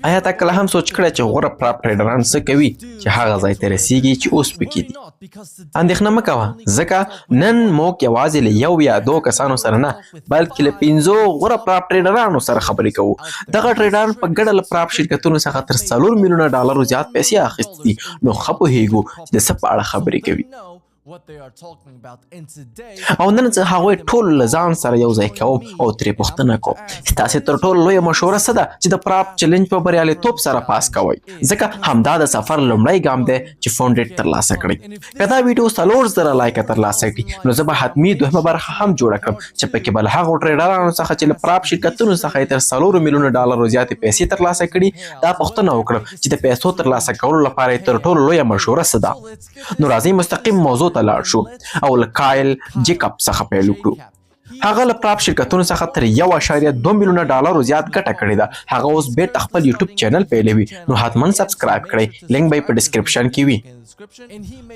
آیا تا کله هم سوچ کړی چې غوره پراپ ټریډران څه کوي چې هغه ځای ته رسیږي چې اوس پکې دي؟ اندېښنه مه کوه، ځکه نن موږ یوازې له یو یا دوه کسانو سره نه بلکې له 5 غوره پراپ ټریډرانو سره خبرې کوو. دغه ټریډران په ګډه له پراپ شرکتونو څخه تر 4 میلیونه ډالرو زیات پیسې اخیستې دي. نو ښه پوهېږو چې د څه په اړه خبرې کوي. او نن زه هغوی ټول له ځان سره یو ځای کوم او ترې پوښتنه کوم ستاسې تر ټولو لویه مشوره څه ده چې د پراپ چلنج په بریالیتوب سره پاس کوئ، ځکه همدا د سفر لومړی ګام دی چې فونډ ترلاسه کړئ. که دا ویډیو 4,000 لایکه ترلاسه کړي نو زه به حتمي دوهمه برخه هم جوړه کړم چې پکې به له هغو ټریډرانو څخه چې له پراپ شرکتونو څخه یې تر 4 میلیونه ډالرو زیاتې پیسې ترلاسه کړي دا پوښتنه وکړم چې د پیسو ترلاسه کولو لپاره یې تر ټولو لویه مشوره څه ده. نو راځئ مستقیم موضوع ته لاړ شو او له کایل جیکب څخه پیل وکړو. هغه له پراپ شرکتونو څخه تر 1.2 میلیونه ډالرو زیات ګټه کړې ده. هغه اوس بیرته خپل یوټیوب چینل پیلوي، نو حتما سبسکرایب کړئ، لینک به په ډسکرپشن کې وي.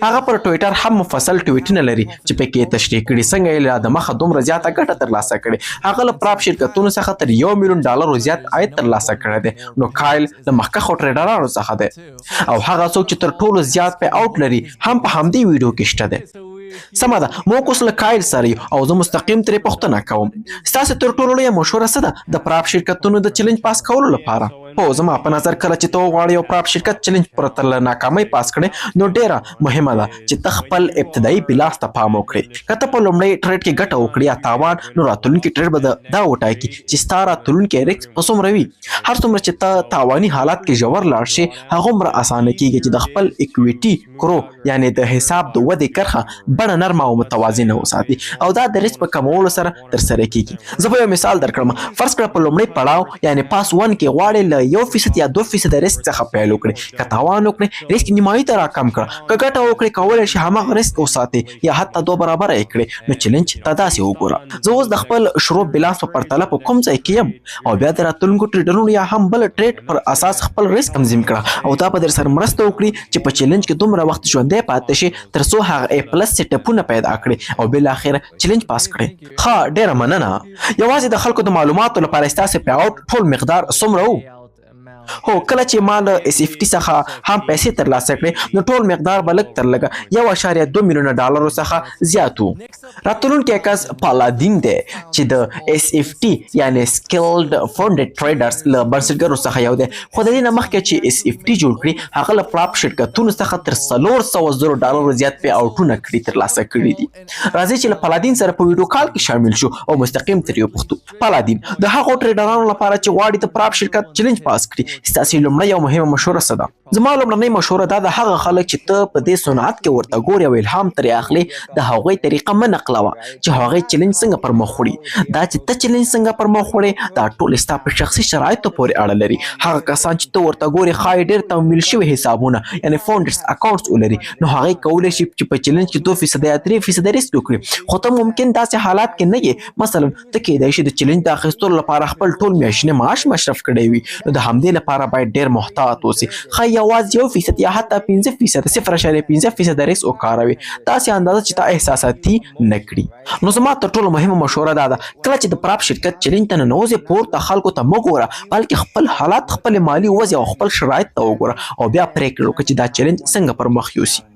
هغه پر ټویټر هم مفصل ټویټونه لري چې پکې تشریح کړي څنګه یې له دمخه دومره زیاته ګټه ترلاسه کړې. هغه له پراپ شرکتونو څخه تر 1 میلیون ډالرو زیات عاید ترلاسه کړی دی. نو کایل له مخکښو ټریډرانو څخه دی او هغه څوک چې تر ټولو زیات پې آوټ لري هم په همدې ویډیو کې شته دی. سمه ده، موږ اوس له کایل سره یو او زه مستقیم ترې پوښتنه کوم ستاسې تر ټولو لویه مشوره څه ده د پراپ شرکتونو د چلنج پاس کولو لپاره؟ هو زما په نظر کله چې ته وغواړې یو پراپ شرکت چلنج پرته له ناکامۍ پاس کړې نو ډیره مهمه ده چې ته خپل ابتدایي پلاس ته پام وکړې. که ته په لومړي ټریډ کې ګټه وکړې یا تاوان نو راتلونکي ټریډ به دا وټاکي چې ستا راتلونکی ریسک په څومره وي. هر څومره چې ته تاواني حالات کې ژور لاړ شې هغومره اسانه کیږي چې د خپل اکویټي کرو یعنې د حساب د ودې کرښه بڼه نرمه او متوازنه وساتي او دا د ریسک په کمولو سره ترسره کیږي. زه به یو مثال درکړم. فرض کړه په لومړي پړاو یعنې پاس 1 کې غواړې له 1% یا 2% ریسک څخه پیل وکړي. که تاوان وکړې ریسک نیمایي ته راکم کړه، که ګټه وکړې کولی شي هماغه ریسک وساتې یا حتی 2 برابره یې کړې. نو چلنج ته داسې وګوره، زه اوس د خپل شروع بلاس په پرتله په کوم ځای کې یم او بیا د راتلونکو ټریډرونو یا هم بل ټریډ پر اساس خپل ریسک تنظیم کړه او دا به در سره مرسته وکړي چې په چلنج کې دومره وخت ژوندی پاتې شي تر څو هغه A+ سیټاپونه پیدا کړي او بالاخره چلنج پاس کړي. ښه، ډیره مننه. یوازې د خلکو د معلوماتو لپاره ستاسې پې آوټ ټول مقدار څومره و؟ هو کله چې ما له SFT څخه هم پیسې ترلاسه کړې نو ټول مقدار به لږ تر لږه 1.2 میلیونه ډالرو څخه زیات و. راتلونکی کس پالادین دی چې د SFT یعنې سکلډ فونډډ ټریډرز له بنسټګرو څخه یو دی. خو د دې نه مخکې چې SFT جوړ کړي هغه له پراپ شرکتونو څخه تر 400,000 ډالرو زیات پې آوټونه کړي ترلاسه کړي دي. راځئ چې له پالادین سره په ویډیو کال کې شامل شو او مستقیم ترې وپوښتو. پالادین د هغو ټریډرانو لپاره چې غواړي د پراپ شرکت چلنج پاس کړي ستاسې لومړی او مهمه مشوره څه ده؟ زما لومړنۍ مشوره دا د هغه خلک چې ته په دې صنعت کې ورته ګورې او الهام ترې اخلې د هغوی طریقه مه نقلوه چې هغوی چلنج څنګه پر مخ وړي. دا چې ته چلنج څنګه پر مخ وړې دا ټول ستا په شخصي شرایطو پورې اړه لري. هغه کسان چې ته ورته ګورې ښایي ډېر تمویل شوي حسابونه یعنې فونډز اکاونټس ولري نو هغوی کولی شي چې په چلنج کې 2% یا 3% ریسک وکړي. خو ته ممکن داسې حالات کې نه یې. مثلا ته کیدای شي د چلنج د اخیستلو لپاره خپل ټول میاشتنی معاش مصرف کړی وي. نو د همدې لپاره باید ډېر محتاط اوسئ. ښایي یوازې 1% یا حتی 5% 0.5% ریسک وکاروئ داسې اندازه چې تا احساساتي نه کړي. نو زما تر ټولو مهمه مشوره دا ده کله چې د پراپ شرکت چلنج ته ننوځې پورته خلکو ته مه ګوره بلکې خپل حالات خپل مالي وضع او خپل شرایط ته وګوره او بیا پرېکړه وکړه چې دا چلنج څنګه پر مخ یوسي.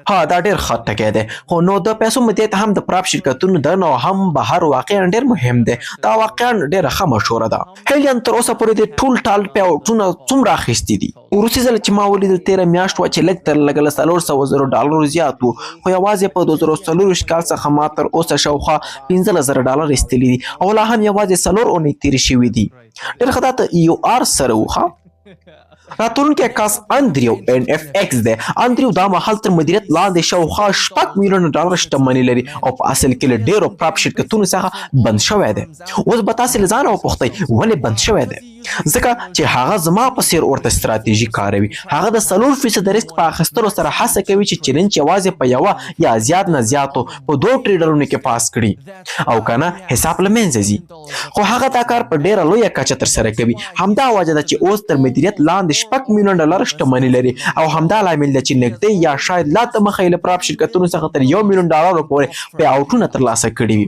ها دا ډېر ښه ټکی دی. خو نو د پیسو مدیریت هم د پراپ شرکتونو د نو هم بهر واقعا ډېر مهم دی. دا واقعا ډېره ښه مشوره ده. هیلیان تر اوسه پورې د ټول ټال پیاوټونه څومره اخیستي دي؟ وروستي ځل چې ما ولیدل 13 میاشت وه چې لږ تر لږه له 400,000 ډالرو زیات و. خو یوازې په 2024 کال څخه ما تر اوسه شاوخوا 15,000 ډالر ایستلي دي او لا هم یوازې 4 اونۍ تېرې شوي دي. ډېر ښه دا ته EOR سره و. ښه راتلونکی کس اندریو NFX دی. اندریو دا مهال تر مدیریت لاندې شاوخوا 6 میلیونه ډالر شتمني لري او په اصل کې له ډېرو پراپ شرکتونو څخه بند شوی دی. اوس به تاسې له ځانه وپوښتئ ولې بند شوی دی؟ ځکه چې هغه زما په څېر ورته ستراتیژي کاروي. هغه د 4% ریسک په اخیستلو سره هڅه کوي چې چلنج یوازې په یوه یا زیات نه زیاتو په 2 ټریډرونو کې پاس کړي او که نه حساب له منځه ځي. خو هغه دا کار په ډېره لویه کچه ترسره کوي. همدا وجه ده چې اوس تر مدیریت لاندې شپږ میلیون ډالر شتمني لري او همدا لامل دی چې نږدې یا شاید لا تمخه له پراپ شرکتونو څخه تر 1 میلیون ډالر پورې پی اوټونه ترلاسه کړي وي.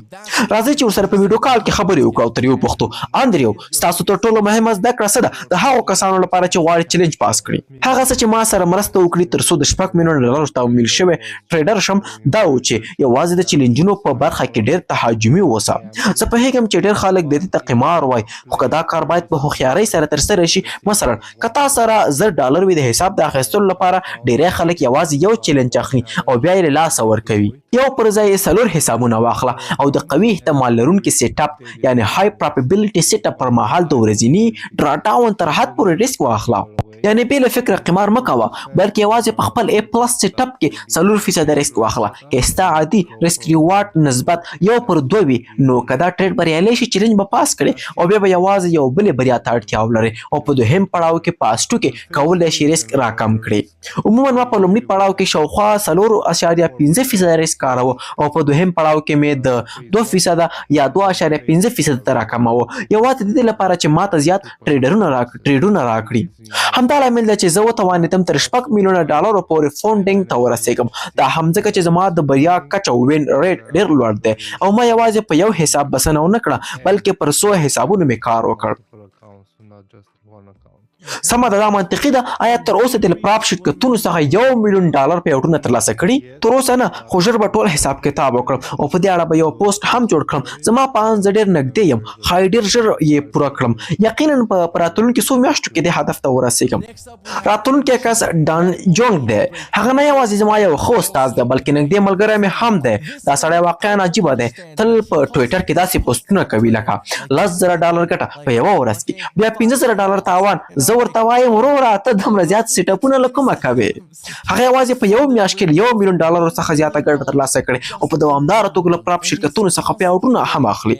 راځئ چې ورسره په ویډیو کال کې خبرې وکړو او تر یو پوښتو اندریو ستاسو تر ټولو مهمه زده کړه څه ده د هغو کسانو لپاره چې غواړي چیلنج پاس کړي؟ هغه څه چې ما سره مرسته وکړي تر څو د 6 میلیون ډالر تمویل شوی ټریډر شم دا و چې یوازې د چیلنجونو په برخه کې ډېر تهاجمي اوسه. زه پوهېږم چې ډېر خلک د دې ته قمار وایي خو که دا کار باید په هوښیارۍ سره ترسره شي. مثلا که تا سره $10 وي د حساب د اخیستلو لپاره ډېری خلک یوازې یو چیلنج اخلي او بیا یې له لاسه ورکوي. یو پر ځای یې 4 حسابونه واخله او د قوي احتمال لرونکي سیټ اپ یعنی های پروبابیلیټي سیټ اپ پر مهال د ورځني ډرا ډاون تر حد پورې ریسک واخله. یعنی بې له فکره قمار مه کوه بلکې یوازې په خپل A+ سیټ اپ کې 4% ریسک واخله. که ستا عادي ریسک ریوارډ نسبت 1:2 وي نو که دا ټریډ بریالی شي چیلنج به پاس کړي او بیا به یوازې یو بلې بریا ته اړتیا ولري او په دوهم پړاو کې په اسټو کې کولی شي ریسک راکم کړي. عموما ما په لومړي پړاو کې شاوخوا 4.5% ریسک کاروه او په دوهم پړاو کې مې د 2% یا 2.5% ته راکموه یوازې د دې لپاره چې ماته زیات ټریډونه راکړي. همدا لامل دی چې زه وتوانېدم تر 6 میلیونه ډالرو پورې فونډینګ ته ورسېږم. دا هم ځکه چې زما د بریا کچه وین ریټ ډېر لوړ دی او ما یوازې په یو حساب بسنه ونه کړه بلکې پر 100 حسابونو مې کار وکړ. سمه ده دا منطقي ده. آیا تر اوسه د پراپ شرکتونو څخه 1 میلیون ډالر پی اوټونه ترلاسه کړي؟ تر اوسه نه خو ژر به ټول حساب کتاب وکړم او په دې اړه به یو پوسټ هم جوړ کړم. زما په ان زه ډېر نږدې یم ښایي ډېر ژر یې پوره کړم. یقینا په راتلونکي څو میاشتو کې دې هدف ته ورسېږم. راتلونکی کس ډان جونګ دی. هغه نه یوازې زما یو ښه استاد دی بلکې نږدې ملګری مې هم دی. دا سړی واقعا عجیبه دی. تل په ټویټر کې داسې پوسټونه کوي لکه $10,000 ګټه په یوه ورځ کې بیا $15,000 تاوان. زه ورته وایم وروره ته دومره زیات سیټ اپونه له کومه کوې؟ هغه یوازې په یو میاشت کې $1 میلیون څخه زیاته ګټه ترلاسه کړې او په دوامداره توګه له پراپ شرکتونو څخه پی اوټونه هم اخلي.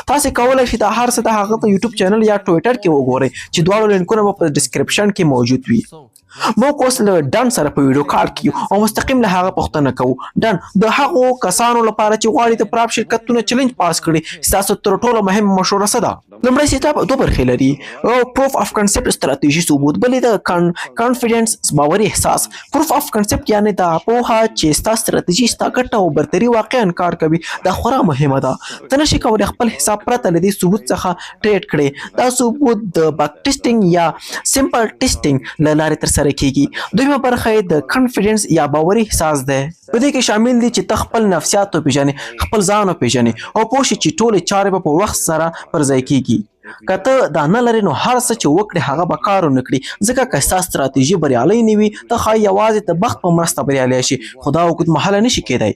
تاسې کولی شئ دا هر څه د هغه په یوټیوب چینل یا ټویټر کې وګورئ چې دواړو لینکونه به په ډسکرپشن کې موجود وي. موږ اوس له ډن سره په ویډیو کال کې او مستقیم له هغه پوښتنه کوو. ډن د هغو کسانو لپاره چې غواړي د پراپ شرکتونو چیلنج پاس کړي ستاسو تر ټولو مهمه مشوره څه ده؟ لومړی سیټ اپ 2 برخې لري. پروف اف کنسپټ استراتیژي ثبوت بلې د کانفیډنس باوري احساس. پروف اف کنسپټ یعنی دا پوهه چې ستا استراتیژي ستا ګټه او برتري واقعا کار کوي دا خورا مهمه ده. ته نشي کولی خپل حساب پرته له دې ثبوت څخه ټریډ کړې. دا ثبوت د بک ټیسټینګ یا سمپل ټیسټینګ له لارې ترسره کیږي. دویمه برخه یې د کانفیډنس یا باوري احساس ده. په دې کې شامل دي چې ته خپل نفسیات وپېژنې خپل ځان وپېژنې او پوه شې چې ټولې چارې به په وخت سره پر ځای کیږي. که ته دا نه لرې نو هر څه چې وکړې هغه به کار ونه کړي ځکه که ستا ستراتیژي بریالی نه وي ته ښایي یوازې د بخت په مرسته بریالی شي خو دا اوږدمهاله نشي کیدی.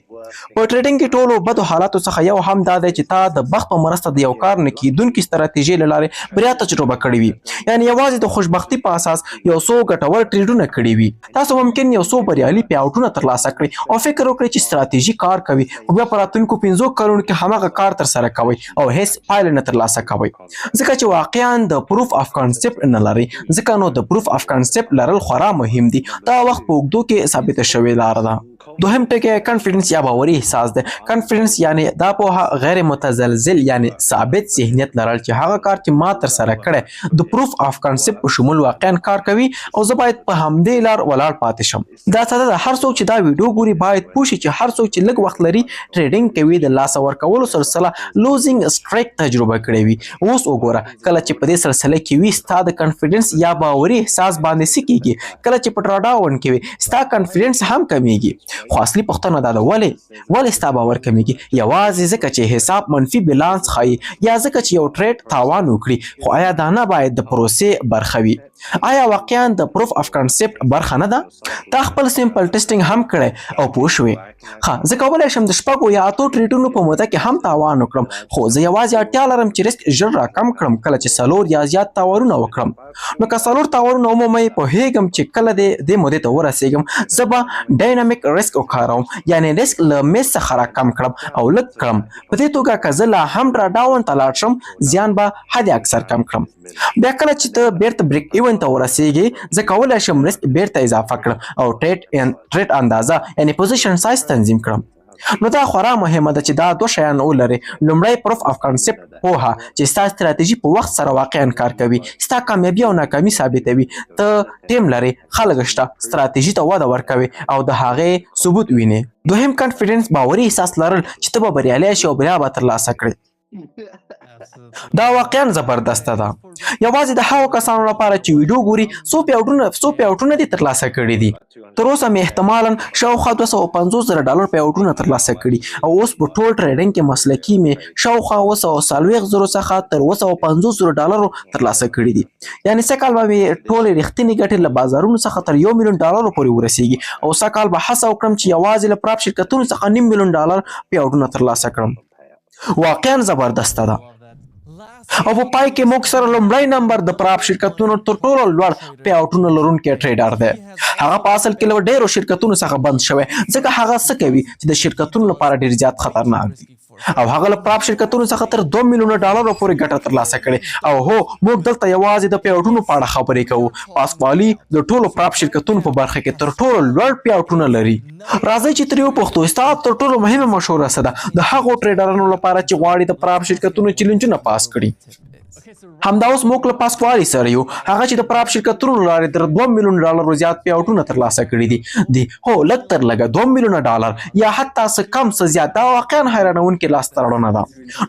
په ټریډینګ کې ټولو بدو حالاتو څخه یو هم دا دی چې تا د بخت په مرسته د یو کار نه کیدونکي ستراتیژۍ له لارې بریا تجربه کړې وي یعنی یوازې د خوشبختي په اساس یو څو ګټور ټریډونه کړي وي. تاسو ممکن یو څو بریالي پی اوټونه ترلاسه کړئ او فکر وکړئ چې ستراتیژي کار کوي خو بیا په راتلونکو 5 کلونو کې هماغه کار ترسره کوئ او هیڅ پایله نه ترلاسه کوئ ځکه چې واقعا د پروف اف کانسپټ نه لري. ځکه نو د پروف اف کانسپټ لرل خورا مهم دي. دا وخت په اوږدو کې ثابته شوې لاره ده. دوهم ټکی کانفیډنس یا باوري احساس ده. کانفیډنس یعنی دا پوهه غیر متزلزل یعنی ثابت ذهنیت لرل چې هغه کار چې ما ترسره کړی د پروف اف کانسپټ په شمول واقعا کار کوي او زه باید په همدې لار ولاړ پاتې شم. دا ساده ده. هر څوک چې دا ویډیو ګوري باید پوه شي چې هر څوک چې لږ وخت لري ټریډینګ کوي د لاسه ورکولو سلسله لوزینګ سټریک تجربه کړې وي. اوس وګوره کله چې په دې سلسله کې وي ستا د کانفیډنس یا باوري احساس باندې څه کیږي. کله چې په ډرا ډاون کې وي ستا کانفیډنس هم کمیږي. خو اصلي پوښتنه دا ده ولې ستا باور کمیږي؟ یوازې ځکه چې حساب منفي بیلانس ښایي یا ځکه چې یو ټریډ تاوان وکړي. خو آیا دا نه باید د پروسې برخه وي؟ آیا واقعا د پروف اف کانسپټ برخه نه ده؟ تا خپل سمپل ټیسټینګ هم کړی او پوه شوې. زه کولی شم د 6 یا 8 ټریډونو په موده کې هم تاوان وکړم خو زه یوازې اړتیا لرم چې ریسک ژر راکم کړم. کله چې 4 یا زیات تاوانونه وکړم نو که 4 تاوانونه ومومئ پوهېږم چې کله دې مودې ته ورسېږم زه به ډاینامیک ریسک وکاروم یعنی ریسک له میز څخه راکم کړم او لږ کړم. په دې توګه که زه لا هم ډرا ډاون ته لاړ شم زیان به حد اکثر کم کړم. بیا کله چې ته بیرته بریک ایون ته ورسېږي زه کولی شم ریسک بیرته اضافه کړم او ټریډ اندازه یعنی پوزیشن سایز تنظیم کړم. نو دا خورا مهمه ده چې دا دوه شیان ولري. لومړی پروف اف کانسپټ پوهه چې ستا ستراتیژي په وخت سره واقعا کار کوي، ستا کامیابي او ناکامي ثابتوي، ته ټیم لري، خلک شته، ستراتیژي ته وده ورکوي او د هغې ثبوت ویني. دوهم کانفیډنس، باوري احساس لرل چې ته به بریالی شې او بریا به ترلاسه کړې. دا واقعا زبردسته ده. یوازې د هغو کسانو لپاره چې ویډیو ګوري څو پیاوټونه دې ترلاسه کړي دي. تر اوسه مې احتمالا شاوخوا $250,000 پیاوټونه ترلاسه کړي او اوس په ټول ټریډینګ کې مسلکي مې شاوخوا $240,000 څخه تر $250,000 ترلاسه کړي دي. یعنې سږ کال به مې ټولې رښتینې ګټې له بازارونو څخه تر $1,000,000 پورې ورسیږي او سږ کال به هڅه وکړم چې یوازې له پراپ شرکتونو څخه $500,000 پیاوټونه ترلاسه کړم. واقعا زبردسته ده. او په پای کې موږ سره لومړی نمبر د پراپ شرکتونو تر ټولو لوړ پیاوټونه لرونکی ټریډر دی. هغه په اصل کې له ډېرو شرکتونو څخه بند شوی ځکه هغه څه کوي چې د شرکتونو لپاره ډېر زیات خطرناک دي او هغه له پراپ شرکتونو څخه تر $2,000,000 پورې ګټه ترلاسه کړې. او هو موږ دلته یوازې د پیاوټونو په اړه خبرې کوو. پاسکوالي د ټولو پراپ شرکتونو په برخه کې تر ټولو لوړ پیاوټونه لري. راځئ چې ترې وپوښتو ستا تر ټولو مهمه مشوره څه ده د هغو ټریډرانو لپاره چې غواړي د پراپ شرکتونو چیلنجونه پاس کړي. همدا اوس موږ له پاسکوالي سره یو هغه چې د پراپ شرکتونو لارې تر $2,000,000 زیات پیاوټونه ترلاسه کړي دي. هو لږ تر لږه $2,000,000 یا حتی څه کم څه زیات. دا واقعا حیرانونکې لاسته راوړنه ده.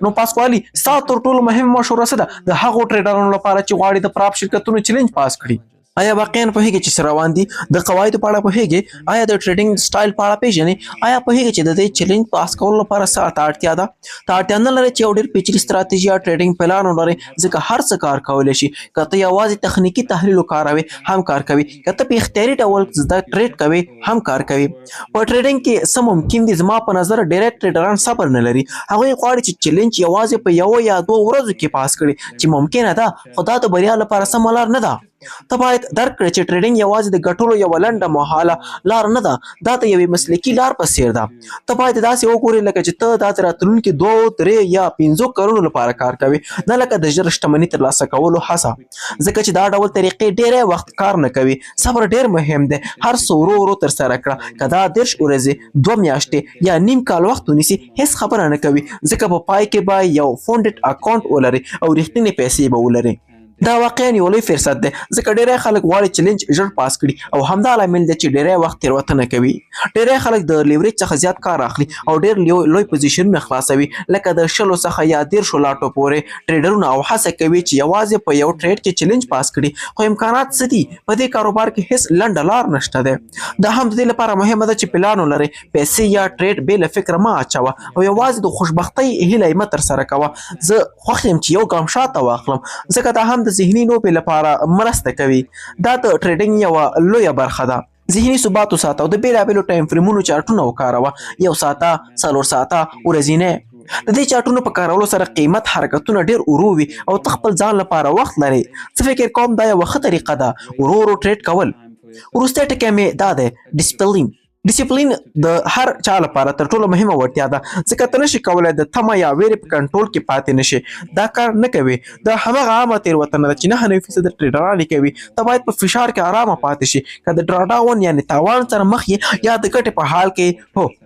نو پاسکوالي ستا تر ټولو مهمه مشوره څه ده د هغو ټریډرانو لپاره چې غواړي د پراپ شرکتونو چیلنج پاس کړي؟ آیا واقعا پوهیږئ چې څه روان دي؟ د قواعدو په اړه پوهیږئ؟ آیا د ټریډینګ سټایل په اړه پیژنئ؟ آیا پوهیږئ چې د دې چیلنج پاس کولو لپاره څه ته اړتیا ده؟ ته اړتیا نه لرئ چې یو ډېر پیچلي ستراتیژي یا ټریډینګ پلان ولرئ ځکه هر څه کار کولی شي. که ته یوازې تخنیکي تحلیل وکاروې هم کار کوي، که ته په اختیاري ډول زده ټریډ کوي هم کار کوي. په ټریډینګ کې څه ممکن دي زما په نظر ډېری ټریډران صبر نه لري. هغوی غواړي چې چیلنج یوازې په 1 یا 2 ورځو کې پاس کړي چې ممکنه ده خو دا د بریا لپاره سمه لار نه ده. ته باید درک کړې چې ټریډینګ یوازې د ګټلو یوه لنډه مهاله لار نه ده، دا د یوې مسلکي لار په څیر ده. ته باید داسې وګورې لکه چې ته دا د راتلونکي 2 3 یا 5 کلونو لپاره کار کوي، نه لکه د ژر شتمنۍ ترلاسه کولو هڅه. ځکه چې دا ډول طریقې ډېری وخت کار نه کوي. صبر ډېر مهم دی. هر څه ورو ورو ترسره کړه. که دا 10 ورځې 2 میاشتې یا نیم کال وخت ونیسي هیڅ خبره نه کوي ځکه په پای کې به یو فونډډ اکاونټ ولري او رښتینې پیسې به ولري. دا واقعا یو لوی فرصت دی ځکه ډېری خلک غواړي چیلنج ژر پاس کړي او همدا لامل دی چې ډېری وخت تېروتنه کوي. ډېری خلک د لیوریج څخه زیات کار اخلي او ډېر لوی پوزیشنونه خلاصوي لکه د 20 څخه یا 13 لاټو پورې ټریډرونه او هڅه کوي چې یوازې په یو ټریډ کې چیلنج پاس کړي. خو امکانات څه دي؟ په دې کاروبار کې هیڅ لنډه لار نشته دی. دا هم د دې لپاره مهمه ده چې پلان ولرئ، پیسې یا ټریډ بې له فکره مه اچوه او یوازې د خوشبختۍ هیله یې مه ترسره کوه. زه خوښ یم چې یو ګام شاته واخلم ځکه دا هم د ذهني لوبې لپاره مرسته کوي. دا د ټریډینګ یوه لویه برخه ده. ذهني ثبات وساته او د بېلابېلو ټایم فریمونو چارټونه وکاروه. 1 ساعته، 4 ساعته، ورځنی. د دې چارټونو په کارولو سره قیمت حرکتونه ډېر ورو وي او ته خپل ځان لپاره وخت لرې. زه فکر کوم دا یوه ښه طریقه ده ورو ورو ټریډ کول. وروستی ټکی مې دا دی ډیسپلین د هر چا لپاره تر ټولو مهمه وړتیا ده ځکه ته نشي کولی د تمه یا ویرې په کنټرول کې پاتې نشي. دا کار نه کوي. دا همغه عامه تېروتنه ده چې 99% ټریډران یې کوي. ته باید په فشار کې آرامه پاتې شي. که د ډراډاون یعنې تاوان سره مخ یې یا د ګټې په حال کې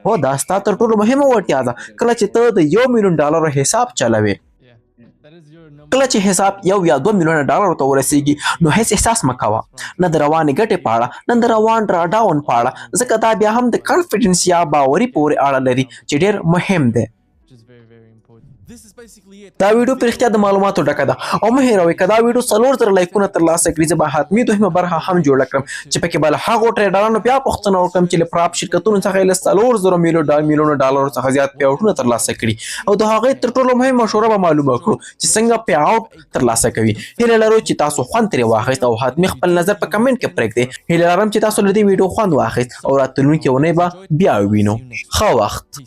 هو دا ستا تر ټولو مهمه وړتیا ده. کله چې ته د $1,000,000 حساب چلوې، کله چې حساب 1 یا 2 میلیونه ډالرو ته ورسیږي نو هیڅ احساس مه کوه، نه د روانې ګټې په اړه نه د روان ډراډاون په اړه ځکه دا بیا هم د کانفیډنس یا باوري پورې اړه لري چې ډېر مهم دی. دا ویډیو په رښتیا د معلوماتو ډکه ده او مه هېروئ که دا ویډیو 4,000 لایکونه ترلاسه کړي زه به حتمي دویمه برخه هم جوړه کړم چې پکې به له هغو ټریډرانو بیا پوښتنه وکړم چې له پراپ شرکتونو څخه یې له 4,000 میلیونه ډالرو څخه زیات پیاوټونه ترلاسه کړي او د هغې تر ټولو مهم مشوره به معلومه کړو چې څنګه پیاوټ ترلاسه کوي. هیله لرو چې تاسو خوند ترې واخیست او حتمي خپل نظر په کمنټ کې پرېږدئ. هیله لرم چې تاسو له دې ویډیو خوند واخیست او راتلونکې اونۍ به بیا ووینو. ښه وخت.